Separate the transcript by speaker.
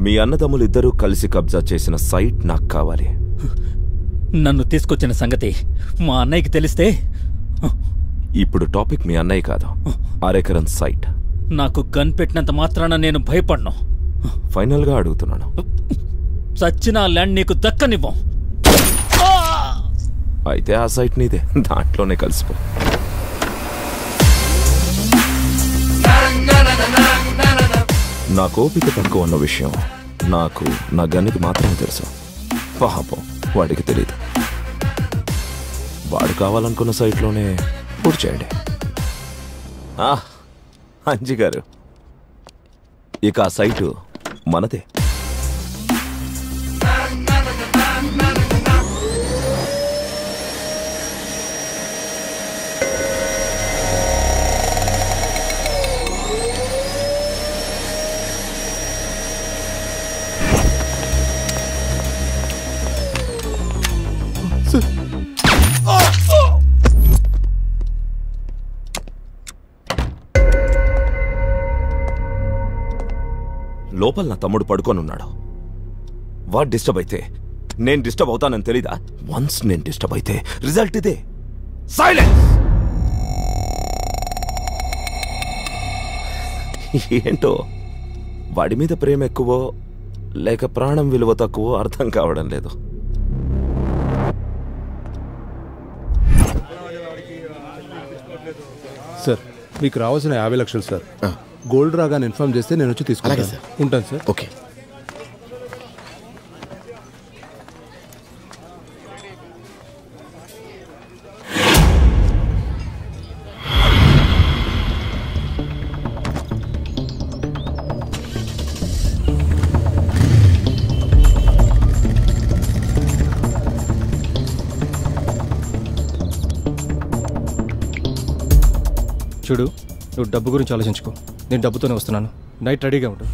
Speaker 1: మీ అన్నదమ్ములిద్దరూ కలిసి కబ్జా చేసిన సైట్ నాకు కావాలి.
Speaker 2: నన్ను తీసుకొచ్చిన సంగతి మా అన్నయ్యకి తెలిస్తే?
Speaker 1: ఇప్పుడు టాపిక్ మీ అన్నయ్య కాదు, అరెకరన్ సైట్.
Speaker 2: నాకు గన్ పెట్టినంత మాత్రాన నేను భయపడ్ను.
Speaker 1: ఫైనల్గా అడుగుతున్నాను,
Speaker 2: చచ్చిన ల్యాండ్ నీకు దక్కనివ్వం.
Speaker 1: అయితే ఆ సైట్ నీదే, దాంట్లోనే కలిసిపో. నా కోపిక తక్కువ అన్న విషయం నాకు నా గన్నికి మాత్రమే తెలుసు. పాపం వాడికి తెలియదు. వాడు కావాలనుకున్న సైట్లోనే పూర్తి చేయండి. అంజి గారు, ఇక ఆ సైటు మనదే. లోపల నా తమ్ముడు పడుకొనున్నాడు. వాడు డిస్టర్బ్ అయితే నేను డిస్టర్బ్ అవుతానని తెలీదా? వన్స్ నేను డిస్టర్బ్ అయితే రిజల్ట్ ఇదే, సైలెన్స్. ఏంటో వాడి మీద ప్రేమ ఎక్కువో లేక ప్రాణం విలువ తక్కువో అర్థం కావడం లేదు.
Speaker 3: సార్, మీకు రావాల్సిన 50 లక్షలు సార్. గోల్డ్ రాగానే ఇన్ఫార్మ్ చేస్తే నేను వచ్చి తీసుకుంటాను సార్. ఉంటాను సార్.
Speaker 4: ఓకే.
Speaker 5: చూడు, నువ్వు డబ్బు గురించి ఆలోచించుకో. నేను డబ్బుతోనే వస్తున్నాను. నైట్ రెడీగా ఉంటాను.